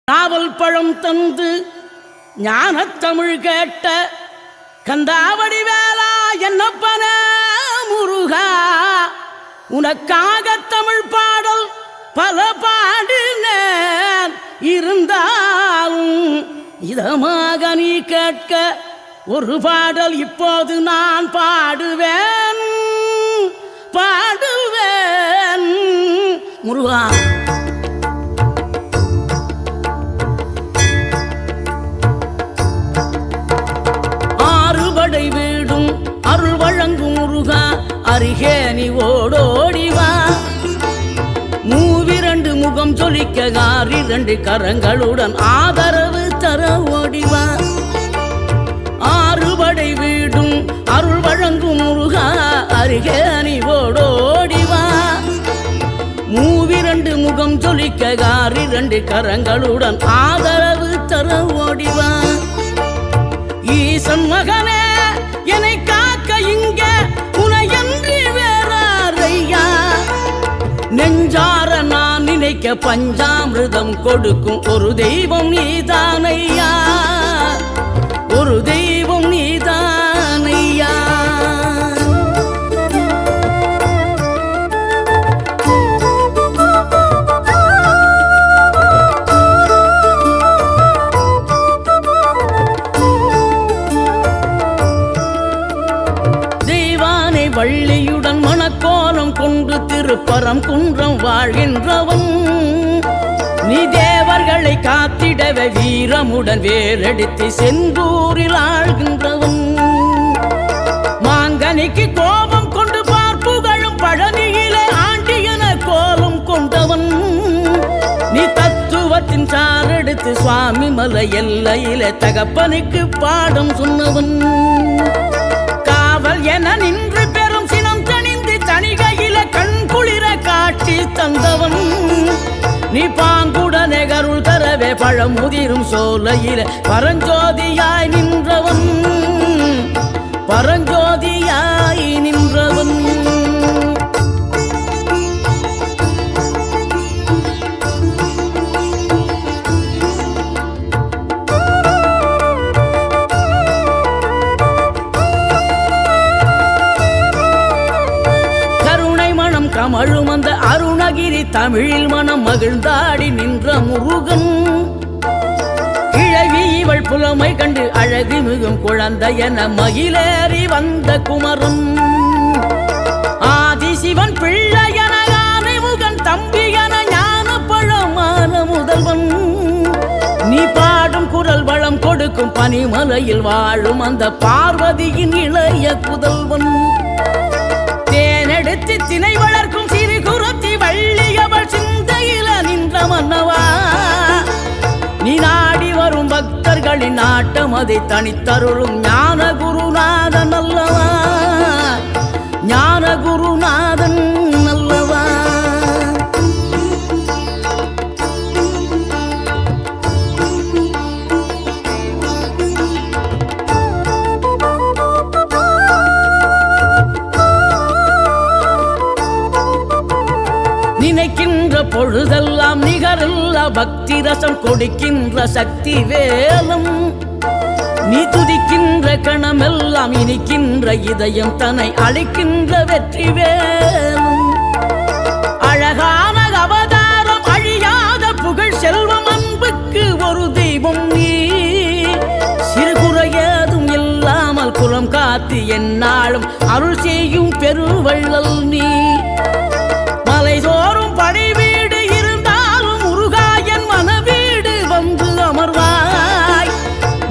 நாவல் பழம் தந்து ஞானத்தமிழ் கேட்ட கந்தாவடி வேளா என்னப்பன முருகா, உனக்காக தமிழ் பாடல் பல பாடினேன். இருந்தாலும் இதமாக நீ கேட்க ஒரு பாடல் இப்போது நான் பாடுவேன் பாடுவேன் முருகா. ஆறுபடை வீடும் அருள் வழங்கும் முருகா, அருகே நீ ஓடோடிவா. மூவிரண்டு முகம் ஜொலிக்க ஆறிரண்டு கரங்களுடன் ஆதரவு தர ஓடிவா. ஆறுபடை வீடும் அருள் வழங்கும் முருகா, அருகே நீ ஓடோடிவா. மூவிரண்டு முகம் ஜொலிக்க ஆறிரண்டு கரங்களுடன் ஆதரவு தர ஓடிவா. ஈசன் மகனே என்னை காக்க இங்க உனையன்றி வேறாரையா. நெஞ்சார நான் நினைக்க பஞ்சாமிர்தம் கொடுக்கும் ஒரு தெய்வம் நீதானையா, ஒரு தெய்வம் நீதானையா. வள்ளியுடன் மணக்கோலம் கொண்டு திருப்பரம் குன்றம் வாழ்கின்றவன் நீ. தேவர்களை காத்திடவே வீரமுடன் வேலெடுத்து செந்தூரில் ஆழ்கின்றவன். மாங்கனிக்கு கோபம் கொண்டு பார்ப்புகளும் பழனியிலே ஆண்டியன கோலம் கொண்டவன் நீ. தத்துவத்தின் சாரெடுத்து சுவாமி மலை எல்லையிலே தகப்பனுக்கு பாடம் சொன்னவன். காவல் என நின்று பெரும் சினம் தணிந்து தணிகையில கண் குளிர காட்சி தந்தவன் நீ. பாங்குடனே கருள் தரவே பழம் முதிரும் சோலையில பரஞ்சோதியாய் நின்றவன், பரஞ்சோதியாய் நின்றவன். கமழும் அந்த அருணகிரி தமிழில் மனம் மகிழ்ந்தாடி நின்ற முருகன். கிழவி இவள் புலமை கண்டு அழகு மிகும் குழந்தை என மகிழேறி வந்த குமரன். ஆதிசிவன் பிள்ளை என யானை முகன் தம்பி என ஞான பழமான முதல்வன் நீ. பாடும் குரல் வளம் கொடுக்கும் பனிமலையில் வாழும் அந்த பார்வதியின் இளைய புதல்வன். தேனெடுத்து திணை வளர்க்கும் சிறு குருத்தி வள்ளியவள் சிந்தையில நின்ற மன்னவா. நீ நாடி வரும் பக்தர்களின் நாட்டம் அதை தனித்தருளும் ஞான குருநாதன் அல்லவா, ஞான குருநாதன் அல்லவா. நினைக்கின்ற பொழுதெல்லாம் நிகரில்லா பக்தி ரசம் கொடுக்கின்ற சக்தி வேலம் நீ. துதிக்கின்ற கணமெல்லாம் இனிக்கின்ற இதயம் தன்னை அளிக்கின்ற வெற்றி வேலும். அழகான அவதாரம் அழியாத புகழ் செல்வம் அன்புக்கு ஒரு தெய்வம் நீ. சிறுகுறையதும் இல்லாமல் குலம் காத்து எந்நாளும் அருள் செய்யும் பெருவள்ளல் நீ. மலை தோறும் படை வீடு இருந்தாலும் முருகாயன் மனவீடு வந்து அமர்வாய்.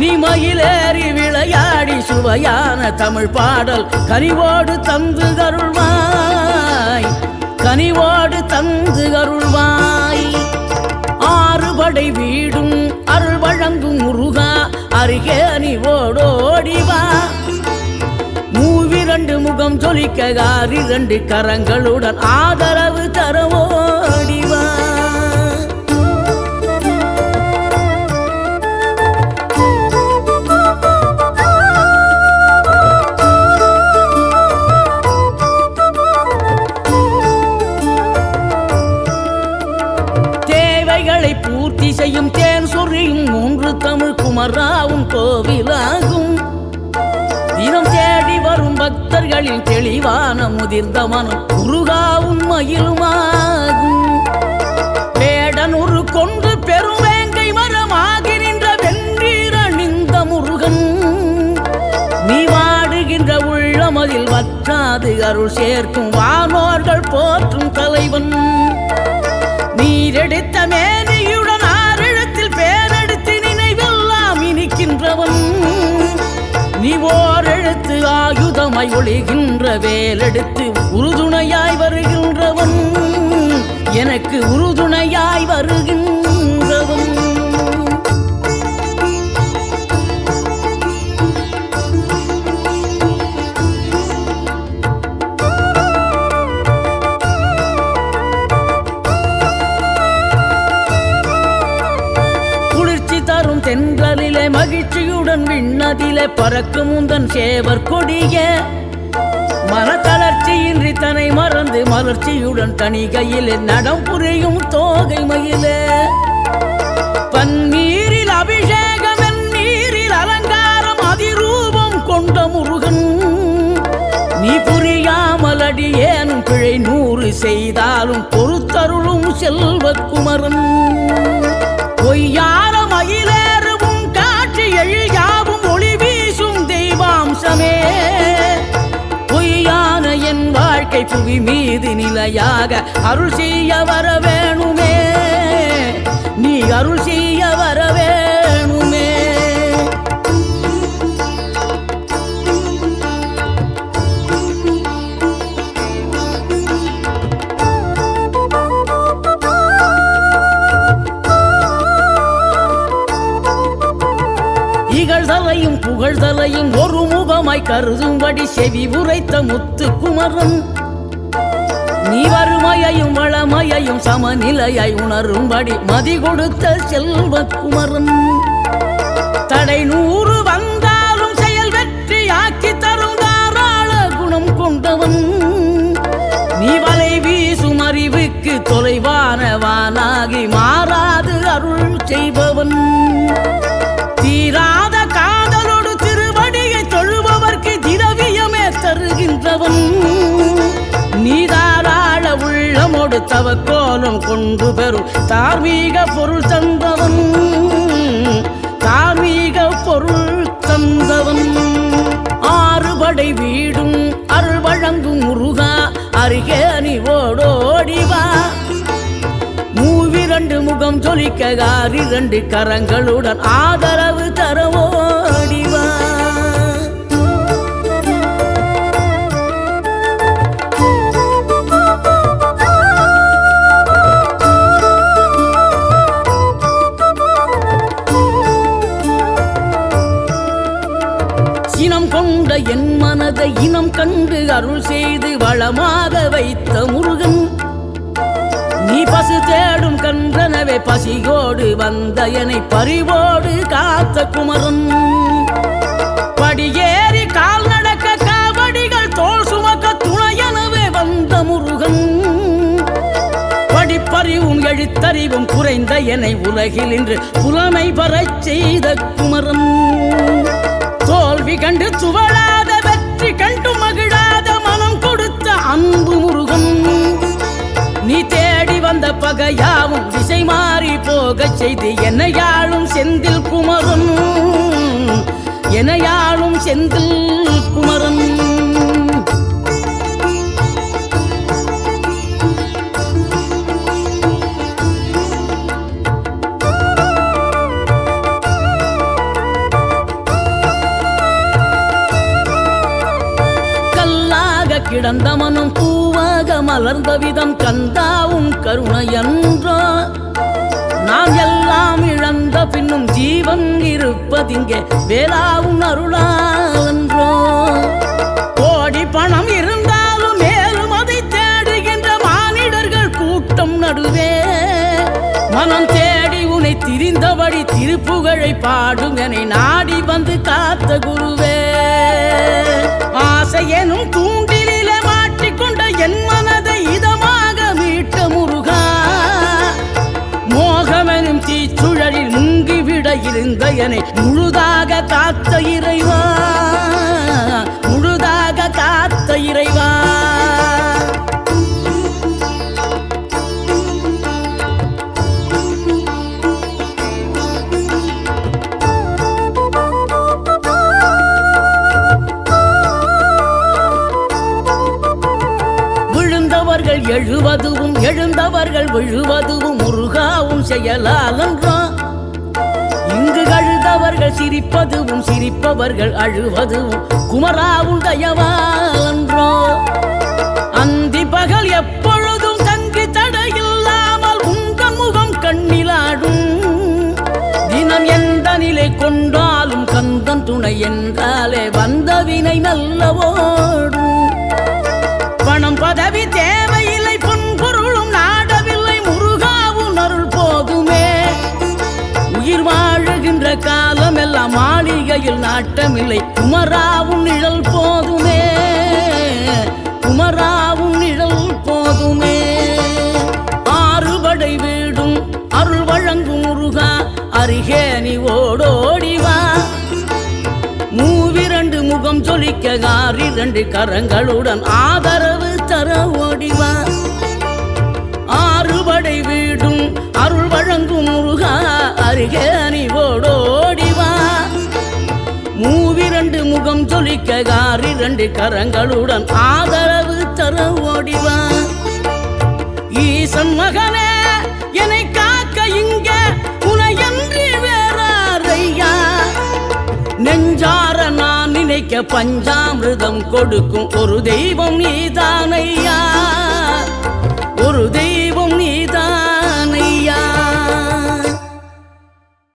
நீ மயிலேறி விளையாடி சுவையான தமிழ் பாடல் கனிவோடு தந்து கருள்வாய், கனிவோடு தந்து கருள்வாய். ஆறுபடை வீடும் அருள் வழங்கும் முருகா, அருகே நீ ஓடோடிவா. மூவிரண்டு முகம் ஜொலிக்க ஆறிரண்டு கரங்களுடன் ஆதரவு தர ஓடிவா. தேவைகளை பூர்த்தி செய்யும் தேன் தேன் சொரியும் 3 தமிழ் குமராவும் கோவிலாகும். தினம் தேடி வரும் பக்தர்களின் தெளிவான முதிர்ந்த மனம் முருகாவும் மயிலுமாகும். வேடனூறு கொண்டு பெருவேங்கை மரமாகி நின்ற வென்றீர் அணிந்த முருகன், நீ வாடுகின்ற உள்ளமதில் வற்றாது அருள் சேர்க்கும் வானோர்கள் போற்றும் தலைவன். நீரெடுத்த மேனியுடன் 6 எழுத்தில் பேரெடுத்து நினைவெல்லாம் இனிக்கின்றவன், நீ ஓர் எழுத்து ஆயுதமாய் ஒளிகின்ற வேலெடுத்து உறுதுணையாய் வருகின்றவன், எனக்கு உறுதுணையாய் வருகின்றவன். குளிர்ச்சி தரும் தென்றலிலே மகிழ்ச்சியுடன் விண்ணதிலே பறக்கும் உந்தன் சேவர் கொடிய, மனத்தளர்ச்சியின்றி தன்னை மறந்து மலர்ச்சியுடன் தணிகையிலே நடம் புரியும் தோகை மயிலே. பன்னீரில் அபிஷேகம் நீரில் அலங்காரம் அதிரூபம் கொண்ட முருகன், நீ புரியாமல் அடியேனும் பிழை 100 செய்தாலும் பொறுத்தருளும் செல்வக்குமரன். பொய்யான மயிலேறும் காட்சி எழியாவும் ஒளி வீசும் தெய்வாம்சமே, பொய்யான என் வாழ்க்கை புவி மீது நிலையாக அருள் செய்ய வர வேணுமே, நீ அருள் செய்ய வர வேணுமே. இகழ்தலையும் புகழ்தலையும் ஒரு முகமாய் கருதும்படி செவி உரைத்த முத்து குமரன், நீ வறுமையையும் வளமையையும் சமநிலையாய் உணரும்படி மதி கொடுத்த செல்வக்குமரன். தடை 100 வந்தாலும் செயல் வெற்றியாக்கி தரும் தாராள குணம் கொண்டவன், நீ வலை வீசும் அறிவுக்கு தொலைவானவானாகி மாறாது அருள் செய்பவன். தீராத காதலோடு திருவடியை தொழுபவர்க்கு திரவியமே தருகின்றவன், நீ தாராள உள்ளமோடு தவக்கோலம் கொண்டு பெறும் தார்மீக பொருள் தந்தவன், தார்மீக பொருள் தந்தவன். 6 படை வீடும் அருள் வழங்கும் முருகா, அருகே நீ ஓடோடிவா. 2 முகம் ஜொலிக்க 2 கரங்களுடன் ஆதரவு தர ஓடிவா. சினம் கொண்ட என் மனதை இனம் கண்டு அருள் செய்து வளமாக வைத்த முருகன், நீ பசு தேடும் கன்றனவே பசியோடு வந்த என்னை பறிவோடு காத்த குமரன். படியேறி கால் நடக்க காவடிகள் தோல் சுமக்க துணையனவே வந்த முருகன், படிப்பறிவும் எழுத்தறிவும் குறைந்த என்னை உலகில் இன்று புலமை பெறச் செய்த குமரன். தோல்வி கண்டு துவளாத வெற்றி கண்டு மகிழாத மனம் கொடுத்த அன்பு முருகன், நீ தேடி வந்த பகையாவும் திசை மாறி போகச் செய்து என்னையாளும் செந்தில் குமரன், என்னையாளும் செந்தில் குமரன். கிடந்த மனம் பூவாக மலர்ந்த விதம் கந்தாவும் கருணையன்றோ, நாம் எல்லாம் இழந்த பின்னும் ஜீவன் இருப்பதிங்கே வேளாவும் அருளாவென்றோ. கோடி பணம் இருந்தாலும் மேலும் அதை தேடுகின்ற மானிடர்கள் கூட்டம் நடுவே, மனம் தேடி உனை திரிந்தபடி திருப்புகழை பாடும் என்னை நாடி வந்து காத்த குருவே. ஆசை எனும் தூண்டிலே மாட்டிக்கொண்ட என் மனதை இதமாக மீட்ட முருகா, மோகமெனும் தீச்சுழலில் இருந்த என்னை முழுதாக காத்த இறைவா, முழுதாக காத்த இறைவா. விழுந்தவர்கள் எழுவதுவும் எழுந்தவர்கள் விழுவதுவும் முருகாவும் செயலாலன்றோ. இங்கு அழுதவர்கள் சிரிப்பதுவும் சிரிப்பவர்கள் அழுவதுவும் குமராவும் தயவாலன்றோ. அந்தி பகல் எப்பொழுதும் தங்கி தடையில்லாமல் உங்கள் முகம் கண்ணிலாடும். தினம் எந்த நிலை கொண்டாலும் கந்தன் துணை என்றாலே வந்த வினை நல்லவோடும். பணம் பதவி தேவையில்லை, பொன்பொருளும் நாடவில்லை, முருகாவும் அருள் போதுமே. உயிர் வாழுகின்ற காலம் எல்லாம் மாளிகையில் நாட்டமில்லை, குமராவும் நிழல் போதுமே, குமராவும் நிழல் போதுமே. ஆறுபடை வீடும் அருள் வழங்கும் முருகா, அருகே நீ ஓடோடிவா. மூவிரண்டு முகம் ஜொலிக்க ஆறிரண்டு கரங்களுடன் ஆதரவு தர ஓடிவா. ஆறுபடை வீடும் அருள் வழங்கும் முருகா, அருகே நீ ஓடோடிவா. மூவிரண்டு முகம் ஜொலிக்க ஆறிரண்டு கரங்களுடன் ஆதரவு தர ஓடிவா. ஈசன் மகனே என்னை காக்க இங்க உனையன்றி வேறாரையா. நெஞ்சார நான் நினைக்க பஞ்சாமிர்தம் கொடுக்கும் ஒரு தெய்வம் நீதானையா, ஒரு தெய்வம்